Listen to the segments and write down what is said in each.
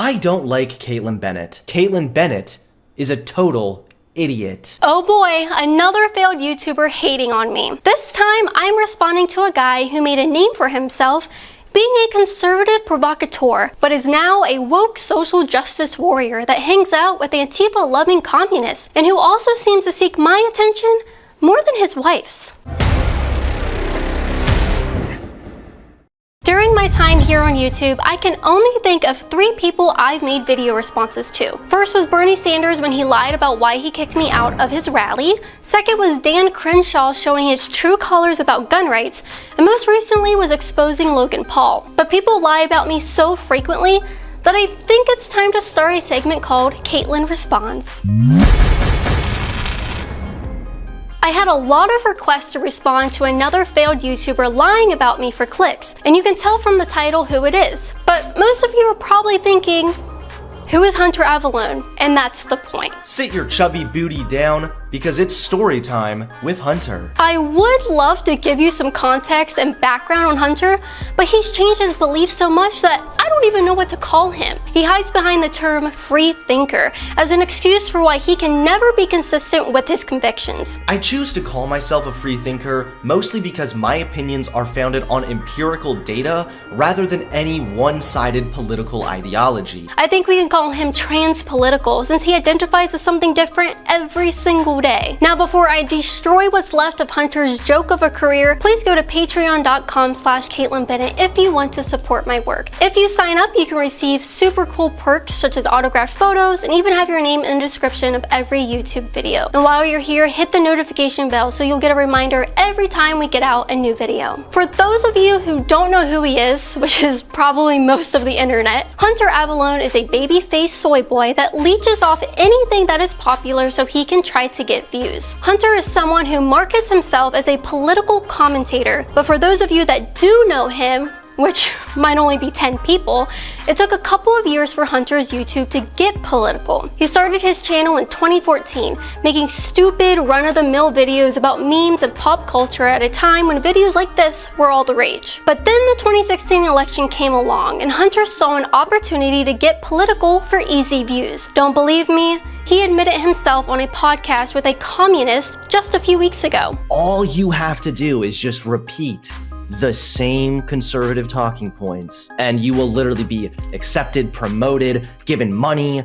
I don't like Kaitlin Bennett. Kaitlin Bennett is a total idiot. Oh boy, another failed YouTuber hating on me. This time, I'm responding to a guy who made a name for himself being a conservative provocateur, but is now a woke social justice warrior that hangs out with Antifa-loving communists, and who also seems to seek my attention more than his wife's. During my time here on YouTube, I can only think of 3 people I've made video responses to. First was Bernie Sanders when he lied about why he kicked me out of his rally. Second was Dan Crenshaw showing his true colors about gun rights. And most recently was exposing Logan Paul. But people lie about me so frequently that I think it's time to start a segment called Kaitlin Responds. I had a lot of requests to respond to another failed YouTuber lying about me for clicks, and you can tell from the title who it is. But most of you are probably thinking, who is Hunter Avallone? And that's the point. Sit your chubby booty down, because it's story time with Hunter. I would love to give you some context and background on Hunter, but he's changed his beliefs so much that I don't even know what to call him. He hides behind the term free thinker as an excuse for why he can never be consistent with his convictions. I choose to call myself a free thinker mostly because my opinions are founded on empirical data rather than any one-sided political ideology. I think we can call him trans-political since he identifies as something different every single day. Now, before I destroy what's left of Hunter's joke of a career, please go to patreon.com/Kaitlin Bennett if you want to support my work. If you sign up, you can receive super cool perks such as autographed photos and even have your name in the description of every YouTube video. And while you're here, hit the notification bell so you'll get a reminder every time we get out a new video. For those of you who don't know who he is, which is probably most of the internet, Hunter Avallone is a baby-faced soy boy that leeches off anything that is popular so he can try to get views. Hunter is someone who markets himself as a political commentator, but for those of you that do know him, which might only be 10 people, it took a couple of years for Hunter's YouTube to get political. He started his channel in 2014, making stupid run-of-the-mill videos about memes and pop culture at a time when videos like this were all the rage. But then the 2016 election came along, and Hunter saw an opportunity to get political for easy views. Don't believe me? He admitted himself on a podcast with a communist just a few weeks ago. All you have to do is just repeat the same conservative talking points and you will literally be accepted, promoted, given money,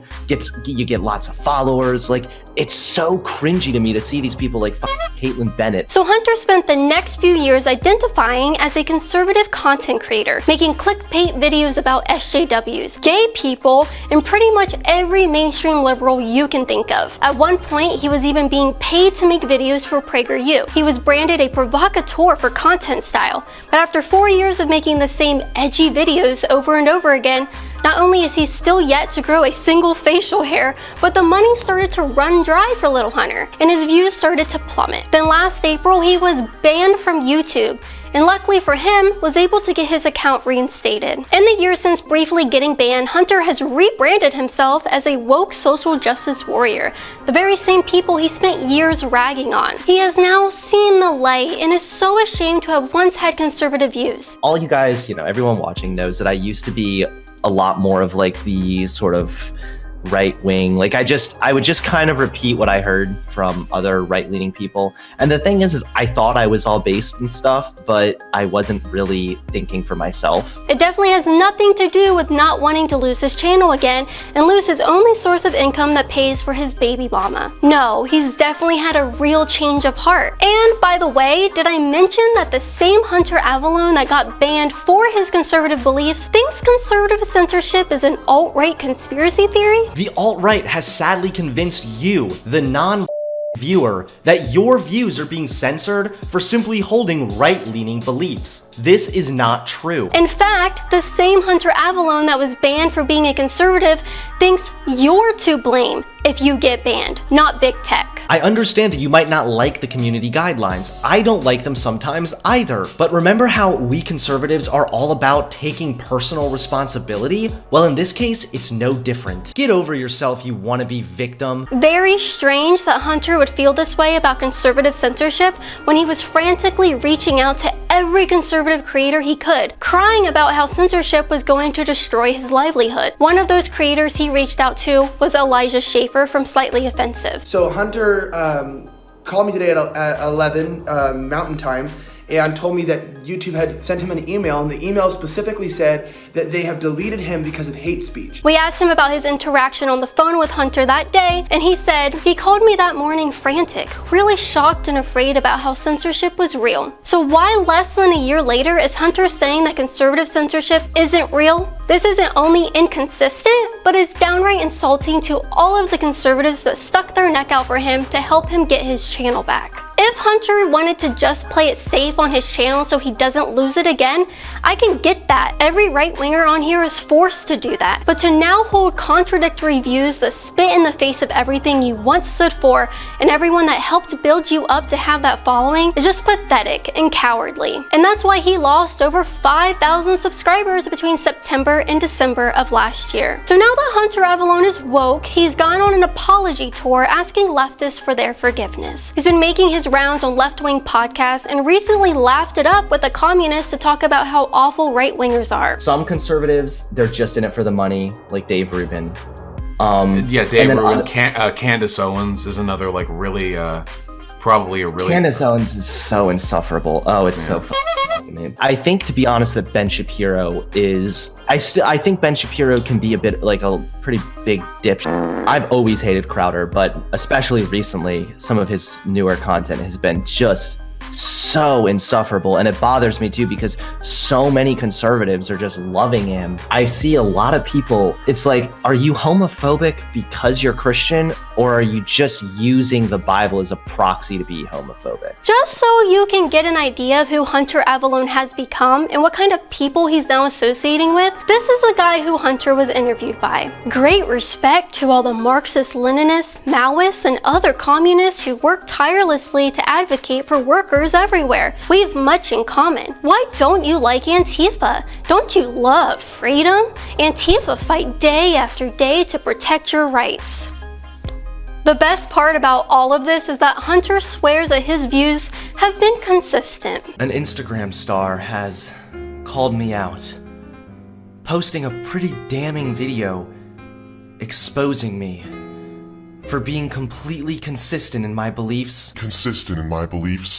you get lots of followers. Like, it's so cringy to me to see these people like Kaitlin Bennett. So Hunter spent the next few years identifying as a conservative content creator, making clickbait videos about SJWs, gay people, and pretty much every mainstream liberal you can think of. At one point, he was even being paid to make videos for PragerU. He was branded a provocateur for content style, but after 4 years of making the same edgy videos over and over again, not only is he still yet to grow a single facial hair, but the money started to run dry for Little Hunter, and his views started to plummet. Then last April, he was banned from YouTube, and luckily for him, was able to get his account reinstated. In the years since briefly getting banned, Hunter has rebranded himself as a woke social justice warrior, the very same people he spent years ragging on. He has now seen the light and is so ashamed to have once had conservative views. All you guys, everyone watching knows that I used to be a lot more of like the sort of right wing. Like I would just kind of repeat what I heard from other right-leaning people. And the thing is I thought I was all based in stuff, but I wasn't really thinking for myself. It definitely has nothing to do with not wanting to lose his channel again and lose his only source of income that pays for his baby mama. No, he's definitely had a real change of heart. And by the way, did I mention that the same Hunter Avallone that got banned for his conservative beliefs thinks conservative censorship is an alt-right conspiracy theory? The alt-right has sadly convinced you, the non-viewer, that your views are being censored for simply holding right-leaning beliefs. This is not true. In fact, the same Hunter Avallone that was banned for being a conservative thinks you're to blame if you get banned, not big tech. I understand that you might not like the community guidelines. I don't like them sometimes either. But remember how we conservatives are all about taking personal responsibility? Well, in this case, it's no different. Get over yourself, you wannabe victim. Very strange that Hunter would feel this way about conservative censorship when he was frantically reaching out to every conservative creator he could, crying about how censorship was going to destroy his livelihood. One of those creators he reached out to was Elijah Schaefer from Slightly Offensive. So Hunter called me today at 11 Mountain Time and told me that YouTube had sent him an email, and the email specifically said that they have deleted him because of hate speech. We asked him about his interaction on the phone with Hunter that day, and he said, "He called me that morning frantic, really shocked and afraid about how censorship was real." So why less than a year later is Hunter saying that conservative censorship isn't real? This isn't only inconsistent, but is downright insulting to all of the conservatives that stuck their neck out for him to help him get his channel back. If Hunter wanted to just play it safe on his channel so he doesn't lose it again, I can get that. Every right-winger on here is forced to do that. But to now hold contradictory views that spit in the face of everything you once stood for and everyone that helped build you up to have that following is just pathetic and cowardly. And that's why he lost over 5,000 subscribers between September and December of last year. So now that Hunter Avallone is woke, he's gone on an apology tour asking leftists for their forgiveness. He's been making his rounds on left-wing podcasts and recently laughed it up with a communist to talk about how awful right-wingers are. Some conservatives, they're just in it for the money, like Dave Rubin. Yeah, Dave Rubin. Candace Owens is another, like, really, probably a really... Candace Owens is so insufferable. Oh, it's so fucking amazing. I think, to be honest, that Ben Shapiro is... I think Ben Shapiro can be a bit, like, a pretty big dip. I've always hated Crowder, but especially recently, some of his newer content has been just so insufferable, and it bothers me too because so many conservatives are just loving him. I see a lot of people, it's like, are you homophobic because you're Christian, or are you just using the Bible as a proxy to be homophobic? Just so you can get an idea of who Hunter Avallone has become and what kind of people he's now associating with, this is the guy who Hunter was interviewed by. Great respect to all the Marxist-Leninists, Maoists, and other communists who work tirelessly to advocate for workers everywhere. We have much in common. Why don't you like Antifa? Don't you love freedom? Antifa fight day after day to protect your rights. The best part about all of this is that Hunter swears that his views have been consistent. An Instagram star has called me out, posting a pretty damning video exposing me for being completely consistent in my beliefs.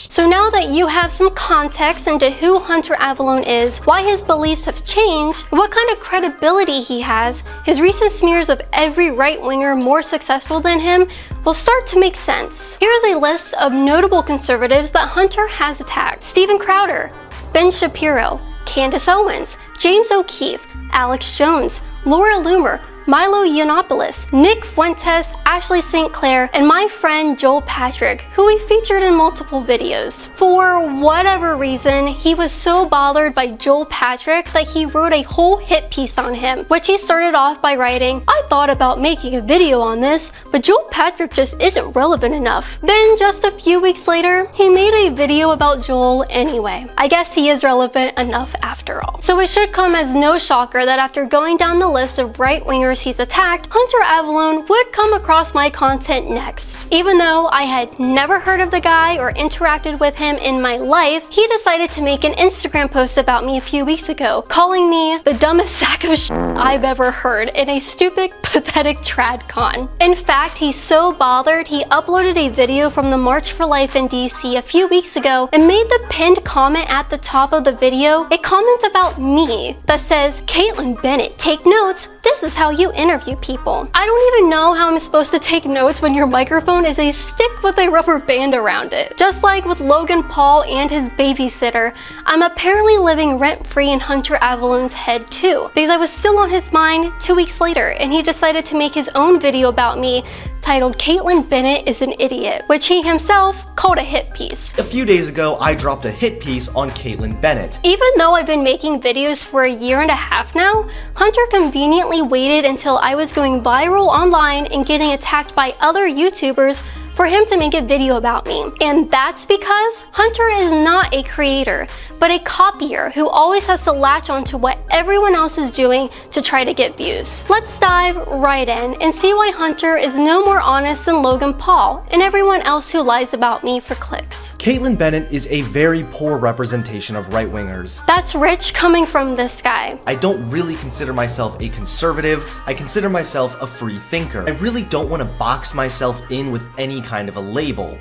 So now that you have some context into who Hunter Avallone is, why his beliefs have changed, what kind of credibility he has, his recent smears of every right-winger more successful than him will start to make sense. Here is a list of notable conservatives that Hunter has attacked. Stephen Crowder, Ben Shapiro, Candace Owens, James O'Keefe, Alex Jones, Laura Loomer, Milo Yiannopoulos, Nick Fuentes, Ashley St. Clair, and my friend Joel Patrick, who we featured in multiple videos. For whatever reason, he was so bothered by Joel Patrick that he wrote a whole hit piece on him, which he started off by writing, "I thought about making a video on this, but Joel Patrick just isn't relevant enough." Then just a few weeks later, he made a video about Joel anyway. I guess he is relevant enough after all. So it should come as no shocker that after going down the list of right-wingers he's attacked, Hunter Avallone would come across my content next. Even though I had never heard of the guy or interacted with him in my life, he decided to make an Instagram post about me a few weeks ago, calling me the dumbest sack of shit I've ever heard in a stupid, pathetic tradcon. In fact, he's so bothered, he uploaded a video from the March for Life in DC a few weeks ago and made the pinned comment at the top of the video a comment about me that says, "Kaitlin Bennett, take notes. This is how you interview people." I don't even know how I'm supposed to take notes when your microphone is a stick with a rubber band around it. Just like with Logan Paul and his babysitter, I'm apparently living rent-free in Hunter Avallone's head too, because I was still on his mind 2 weeks later and he decided to make his own video about me titled "Kaitlin Bennett is an Idiot," which he himself called a hit piece. A few days ago, I dropped a hit piece on Kaitlin Bennett. Even though I've been making videos for a year and a half now, Hunter conveniently waited until I was going viral online and getting attacked by other YouTubers for him to make a video about me. And that's because Hunter is not a creator, but a copier who always has to latch onto what everyone else is doing to try to get views. Let's dive right in and see why Hunter is no more honest than Logan Paul and everyone else who lies about me for clicks. Kaitlin Bennett is a very poor representation of right-wingers. That's rich coming from this guy. I don't really consider myself a conservative, I consider myself a free thinker. I really don't want to box myself in with any kind of a label.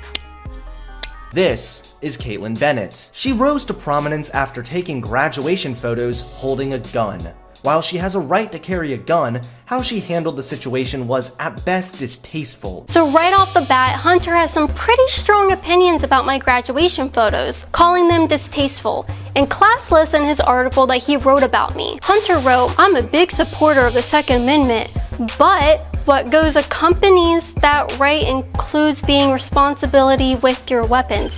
This is Kaitlin Bennett. She rose to prominence after taking graduation photos holding a gun. While she has a right to carry a gun, how she handled the situation was at best distasteful. So right off the bat, Hunter has some pretty strong opinions about my graduation photos, calling them distasteful and classless in his article that he wrote about me. Hunter wrote, "I'm a big supporter of the Second Amendment, but what goes accompanies that right includes being responsibility with your weapons."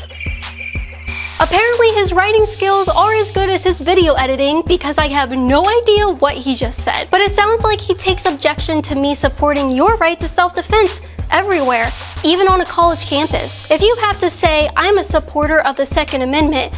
Apparently his writing skills are as good as his video editing because I have no idea what he just said. But it sounds like he takes objection to me supporting your right to self-defense everywhere, even on a college campus. If you have to say I'm a supporter of the Second Amendment,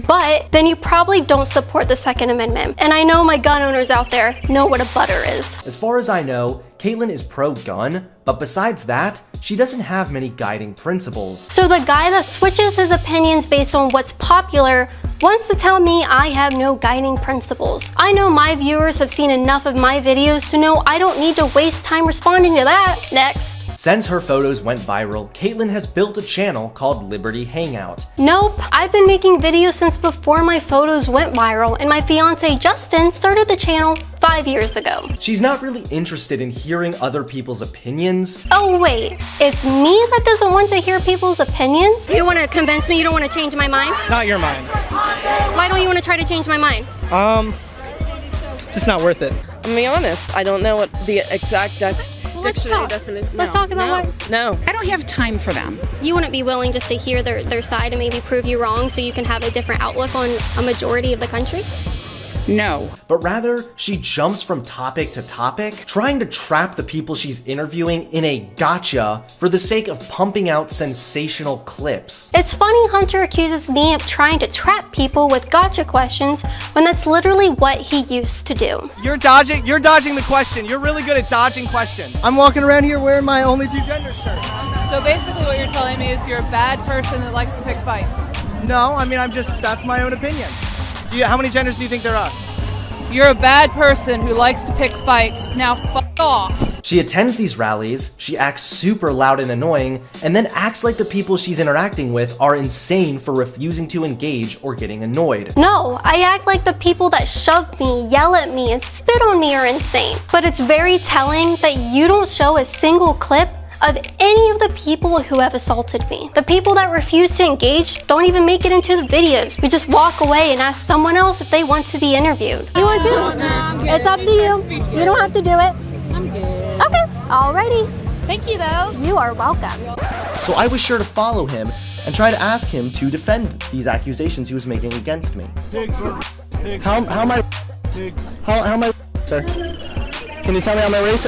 but then you probably don't support the Second Amendment. And I know my gun owners out there know what a butter is. As far as I know, Kaitlin is pro-gun, but besides that, she doesn't have many guiding principles. So the guy that switches his opinions based on what's popular wants to tell me I have no guiding principles. I know my viewers have seen enough of my videos to know I don't need to waste time responding to that. Next. Since her photos went viral, Kaitlin has built a channel called Liberty Hangout. Nope, I've been making videos since before my photos went viral, and my fiance Justin started the channel 5 years ago. She's not really interested in hearing other people's opinions. Oh wait, it's me that doesn't want to hear people's opinions? You want to convince me you don't want to change my mind? Not your mind. Why don't you want to try to change my mind? Just not worth it. I'm gonna be honest, I don't know what the exact Let's talk. definition. Let's talk about what. No. I don't have time for them. You wouldn't be willing just to hear their side and maybe prove you wrong so you can have a different outlook on a majority of the country? No. But rather, she jumps from topic to topic, trying to trap the people she's interviewing in a gotcha for the sake of pumping out sensational clips. It's funny Hunter accuses me of trying to trap people with gotcha questions when that's literally what he used to do. You're dodging the question. You're really good at dodging questions. I'm walking around here wearing my Only Two Genders shirt. So basically what you're telling me is you're a bad person that likes to pick fights. No, I mean, that's my own opinion. How many genders do you think there are? You're a bad person who likes to pick fights. Now fuck off. She attends these rallies, she acts super loud and annoying, and then acts like the people she's interacting with are insane for refusing to engage or getting annoyed. No, I act like the people that shove me, yell at me, and spit on me are insane. But it's very telling that you don't show a single clip of any of the people who have assaulted me. The people that refuse to engage don't even make it into the videos. We just walk away and ask someone else if they want to be interviewed. You want to? It's up to you. You don't have to do it. I'm good. Okay, alrighty. Thank you, though. You are welcome. So I was sure to follow him and try to ask him to defend these accusations he was making against me. How am I? How am I, sir? Can you tell me how my race?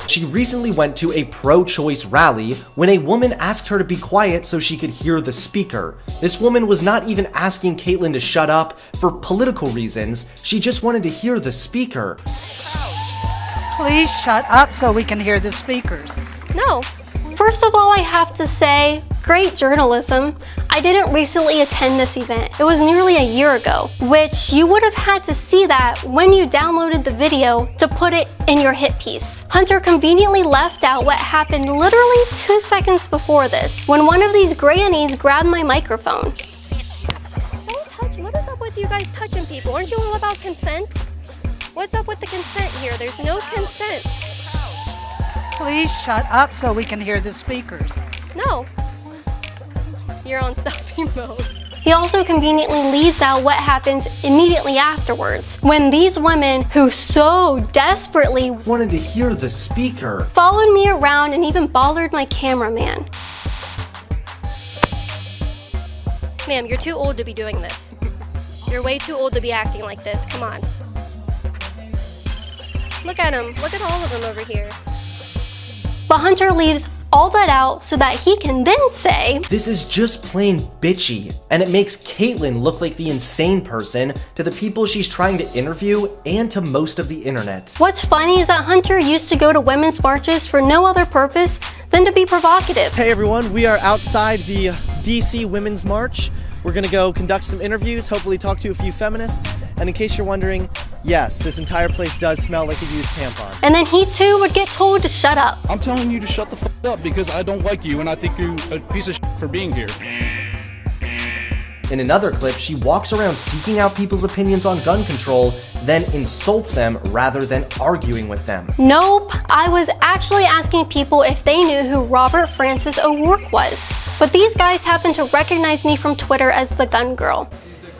She recently went to a pro-choice rally when a woman asked her to be quiet so she could hear the speaker. This woman was not even asking Kaitlin to shut up for political reasons, she just wanted to hear the speaker. Please shut up so we can hear the speakers. No. First of all, I have to say, great journalism. I didn't recently attend this event. It was nearly a year ago, which you would have had to see that when you downloaded the video to put it in your hit piece. Hunter conveniently left out what happened literally 2 seconds before this, when one of these grannies grabbed my microphone. Don't touch, what is up with you guys touching people? Aren't you all about consent? What's up with the consent here? There's no consent. Please shut up so we can hear the speakers. No. You're on selfie mode. He also conveniently leaves out what happens immediately afterwards, when these women who so desperately Wanted to hear the speaker. followed me around and even bothered my cameraman. Ma'am, you're too old to be doing this. You're way too old to be acting like this. Come on. Look at him. Look at all of them over here. But Hunter leaves all that out so that he can then say, "This is just plain bitchy," and it makes Kaitlin look like the insane person to the people she's trying to interview and to most of the internet. What's funny is that Hunter used to go to women's marches for no other purpose than to be provocative. Hey everyone, we are outside the DC Women's March. We're gonna go conduct some interviews, hopefully talk to a few feminists, and in case you're wondering, yes, this entire place does smell like a used tampon. And then he too would get told to shut up. I'm telling you to shut the f up because I don't like you and I think you're a piece of shit for being here. In another clip, she walks around seeking out people's opinions on gun control, then insults them rather than arguing with them. Nope, I was actually asking people if they knew who Robert Francis O'Rourke was, but these guys happen to recognize me from Twitter as the gun girl.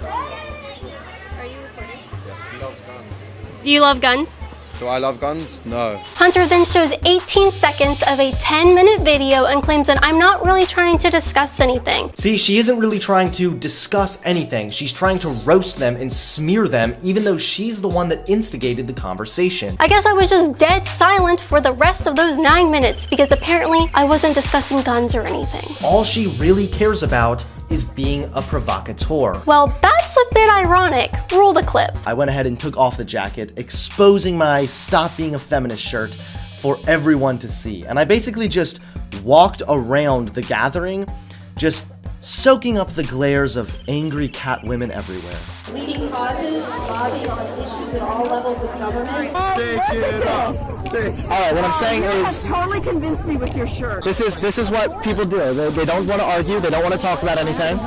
Are you recording? Yeah, he loves guns. Do you love guns? Do I love guns? No. Hunter then shows 18 seconds of a 10-minute video and claims that I'm not really trying to discuss anything. See, she isn't really trying to discuss anything. She's trying to roast them and smear them, even though she's the one that instigated the conversation. I guess I was just dead silent for the rest of those 9 minutes because apparently I wasn't discussing guns or anything. All she really cares about is being a provocateur. Well, that's a bit ironic. Roll the clip. I went ahead and took off the jacket, exposing my "Stop Being a Feminist" shirt for everyone to see. And I basically just walked around the gathering, just soaking up the glares of angry cat women everywhere. Leading causes, lobbying on issues at all levels of government. Alright, what I'm saying is, Totally convinced me with your shirt. this is what people do. They don't want to argue, they don't want to talk about anything.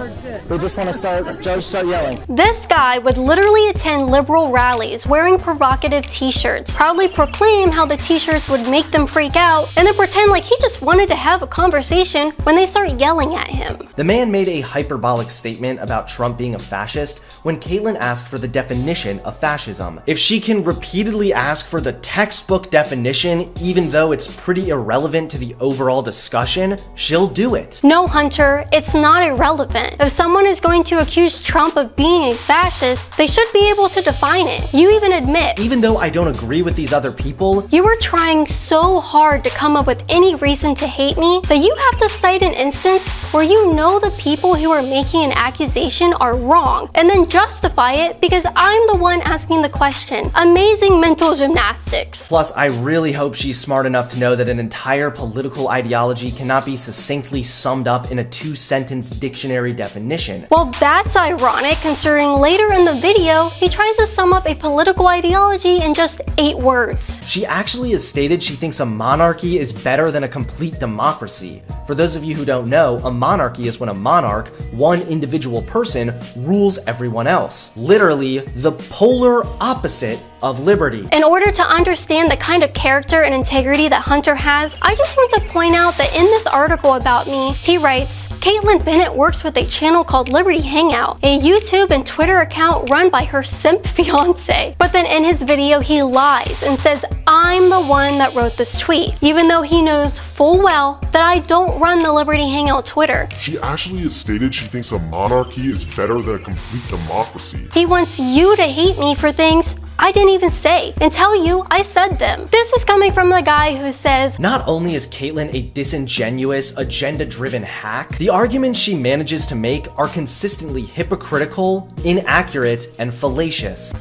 They just want to start yelling. This guy would literally attend liberal rallies wearing provocative t-shirts, proudly proclaim how the t-shirts would make them freak out, and then pretend like he just wanted to have a conversation when they start yelling at him. The man made a hyperbolic statement about Trump being a fascist when Kaitlin asked for the definition of fascism. If she can repeatedly ask for the textbook definition, even though it's pretty irrelevant to the overall discussion, she'll do it. No, Hunter, it's not irrelevant. If someone is going to accuse Trump of being a fascist, they should be able to define it. You even admit, Even though I don't agree with these other people, you were trying so hard to come up with any reason to hate me that you have to cite an instance where you know the people who are making an accusation are wrong, and then justify it because I'm the one asking the question. Amazing mental gymnastics. plus I really hope she's smart enough to know that an entire political ideology cannot be succinctly summed up in a 2-sentence dictionary definition. Well, that's ironic considering later in the video, he tries to sum up a political ideology in just 8 words. She actually has stated she thinks a monarchy is better than a complete democracy. For those of you who don't know, a monarchy is when a monarch, one individual person, rules everyone else. Literally, the polar opposite of liberty. In order to understand the kind of character and integrity that Hunter has, I just want to point out that in this article about me, he writes, Kaitlin Bennett works with a channel called Liberty Hangout, a YouTube and Twitter account run by her simp fiance. But then in his video, he lies and says, I'm the one that wrote this tweet, even though he knows full well that I don't run the Liberty Hangout Twitter. She actually has stated she thinks a monarchy is better than a complete democracy. He wants you to hate me for things I didn't even say and tell you I said them. This is coming from the guy who says, not only is Kaitlin a disingenuous, agenda-driven hack, the arguments she manages to make are consistently hypocritical, inaccurate, and fallacious.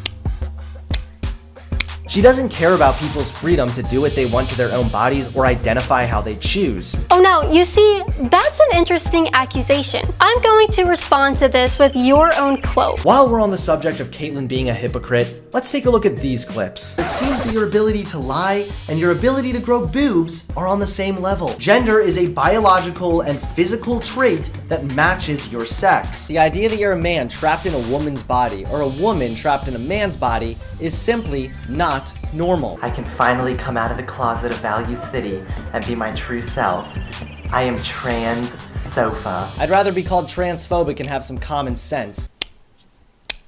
She doesn't care about people's freedom to do what they want to their own bodies or identify how they choose. Oh no, you see, that's an interesting accusation. I'm going to respond to this with your own quote. While we're on the subject of Kaitlin being a hypocrite, let's take a look at these clips. It seems that your ability to lie and your ability to grow boobs are on the same level. Gender is a biological and physical trait that matches your sex. The idea that you're a man trapped in a woman's body or a woman trapped in a man's body is simply not normal. I can finally come out of the closet of Value City and be my true self. I am trans sofa. I'd rather be called transphobic and have some common sense.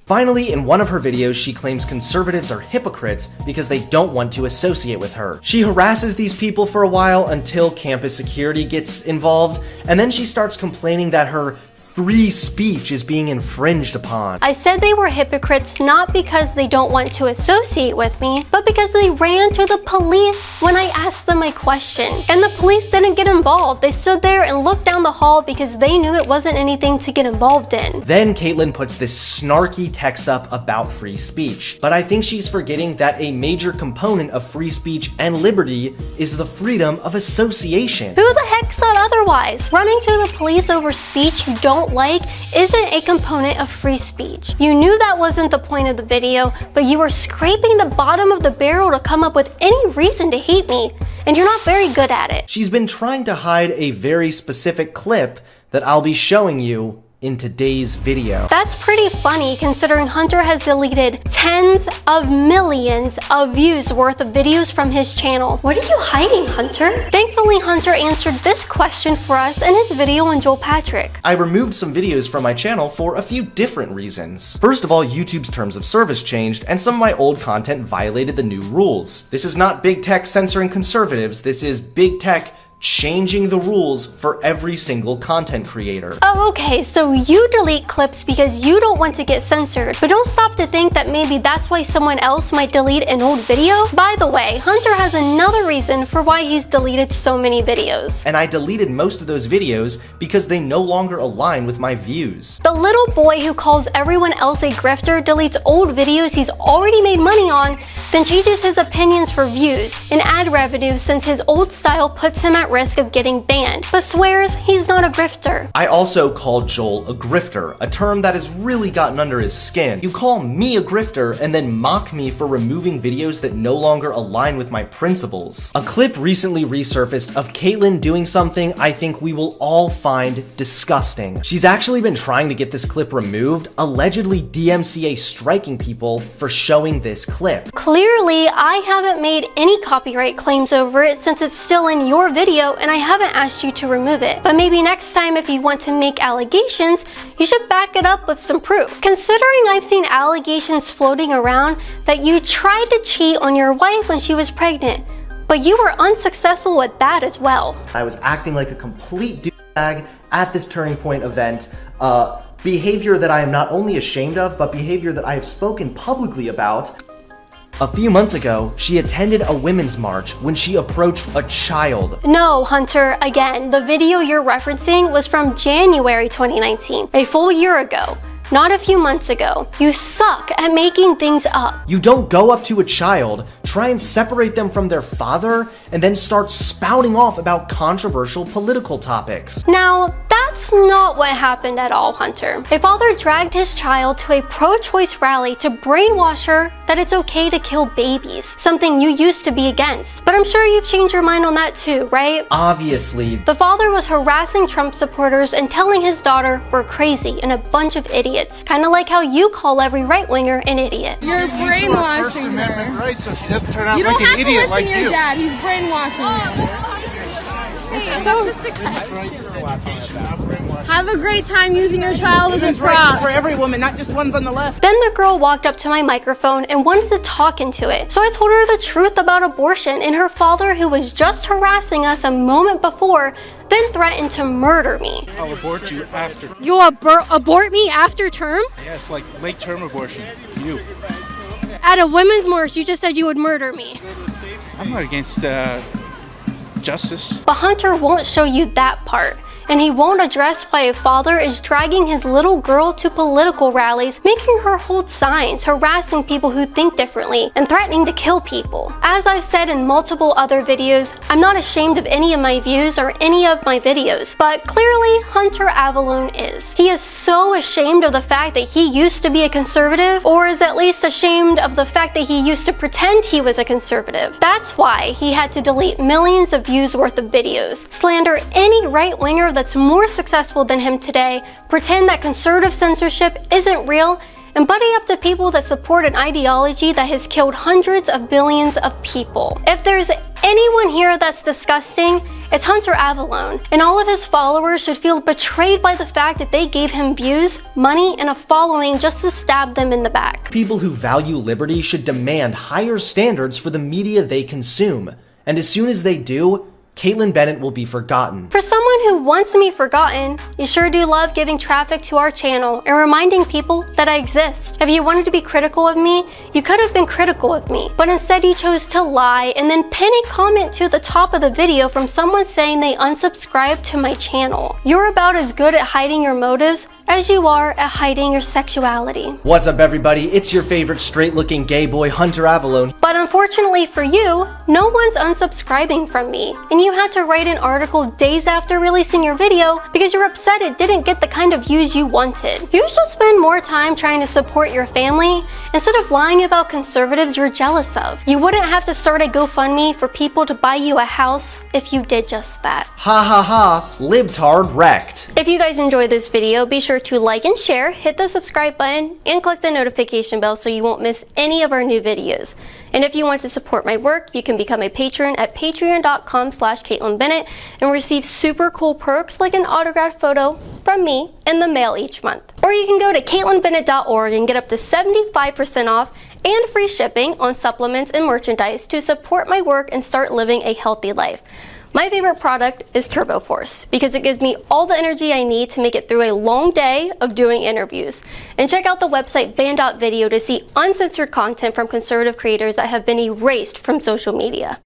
Finally, in one of her videos, she claims conservatives are hypocrites because they don't want to associate with her. She harasses these people for a while until campus security gets involved, and then she starts complaining that her free speech is being infringed upon. I said they were hypocrites not because they don't want to associate with me, but because they ran to the police when I asked them a question. And the police didn't get involved. They stood there and looked down the hall because they knew it wasn't anything to get involved in. Then Kaitlin puts this snarky text up about free speech. But I think she's forgetting that a major component of free speech and liberty is the freedom of association. Who the heck said otherwise? Running to the police over speech you don't like isn't a component of free speech. You knew that wasn't the point of the video, but you were scraping the bottom of the barrel to come up with any reason to hate me, and you're not very good at it. She's been trying to hide a very specific clip that I'll be showing you in today's video. That's pretty funny considering Hunter has deleted tens of millions of views worth of videos from his channel. What are you hiding, Hunter? Thankfully, Hunter answered this question for us in his video on Joel Patrick. I removed some videos from my channel for a few different reasons. First of all, YouTube's terms of service changed and some of my old content violated the new rules. This is not big tech censoring conservatives, this is big tech changing the rules for every single content creator. Oh, okay, so you delete clips because you don't want to get censored, but don't stop to think that maybe that's why someone else might delete an old video. By the way, Hunter has another reason for why he's deleted so many videos. And I deleted most of those videos because they no longer align with my views. The little boy who calls everyone else a grifter deletes old videos he's already made money on, then changes his opinions for views and ad revenue since his old style puts him at risk of getting banned, but swears he's not a grifter. I also called Joel a grifter, a term that has really gotten under his skin. You call me a grifter and then mock me for removing videos that no longer align with my principles. A clip recently resurfaced of Kaitlin doing something I think we will all find disgusting. She's actually been trying to get this clip removed, allegedly DMCA striking people for showing this clip. Clearly, I haven't made any copyright claims over it since it's still in your video and I haven't asked you to remove it. But maybe next time if you want to make allegations, you should back it up with some proof. Considering I've seen allegations floating around that you tried to cheat on your wife when she was pregnant, but you were unsuccessful with that as well. I was acting like a complete douchebag at this Turning Point event. Behavior that I am not only ashamed of, but behavior that I have spoken publicly about. A few months ago, she attended a women's march when she approached a child. No, Hunter, again, the video you're referencing was from January 2019, a full year ago. Not a few months ago. You suck at making things up. You don't go up to a child, try and separate them from their father, and then start spouting off about controversial political topics. Now, that's not what happened at all, Hunter. A father dragged his child to a pro-choice rally to brainwash her that it's okay to kill babies, something you used to be against. But I'm sure you've changed your mind on that too, right? Obviously. The father was harassing Trump supporters and telling his daughter we're crazy and a bunch of idiots. Kind of like how you call every right-winger an idiot. You're brainwashing First Amendment rights, so she doesn't turn out you like don't have an to idiot listen like to your you. dad. He's brainwashing you. Have a great time using your child as a prop. It's for every woman, not just ones on the left. Then the girl walked up to my microphone and wanted to talk into it. So I told her the truth about abortion, and her father, who was just harassing us a moment before, then threatened to murder me. I'll abort you after. You'll abort me after term? Yes, like late term abortion. You. At a women's march, you just said you would murder me. I'm not against justice. But Hunter won't show you that part. And he won't address why a father is dragging his little girl to political rallies, making her hold signs, harassing people who think differently, and threatening to kill people. As I've said in multiple other videos, I'm not ashamed of any of my views or any of my videos, but clearly Hunter Avallone is. He is so ashamed of the fact that he used to be a conservative, or is at least ashamed of the fact that he used to pretend he was a conservative. That's why he had to delete millions of views worth of videos, slander any right-winger that's more successful than him today, pretend that conservative censorship isn't real, and buddy up to people that support an ideology that has killed hundreds of billions of people. If there's anyone here that's disgusting, it's Hunter Avallone, and all of his followers should feel betrayed by the fact that they gave him views, money, and a following just to stab them in the back. People who value liberty should demand higher standards for the media they consume, and as soon as they do, Kaitlin Bennett will be forgotten. For someone who wants me forgotten, you sure do love giving traffic to our channel and reminding people that I exist. If you wanted to be critical of me, you could have been critical of me, but instead you chose to lie and then pin a comment to the top of the video from someone saying they unsubscribed to my channel. You're about as good at hiding your motives as you are at hiding your sexuality. What's up, everybody? It's your favorite straight-looking gay boy, Hunter Avallone. But unfortunately for you, no one's unsubscribing from me, and you had to write an article days after releasing your video because you're upset it didn't get the kind of views you wanted. You should spend more time trying to support your family instead of lying about conservatives you're jealous of. You wouldn't have to start a GoFundMe for people to buy you a house if you did just that. Ha ha ha, libtard wrecked. If you guys enjoyed this video, be sure to like and share, hit the subscribe button, and click the notification bell so you won't miss any of our new videos. And if you want to support my work, you can become a patron at patreon.com/Kaitlin Bennett and receive super cool perks like an autographed photo from me in the mail each month. Or you can go to KaitlinBennett.org and get up to 75% off and free shipping on supplements and merchandise to support my work and start living a healthy life. My favorite product is Turbo Force because it gives me all the energy I need to make it through a long day of doing interviews. And check out the website Band.video to see uncensored content from conservative creators that have been erased from social media.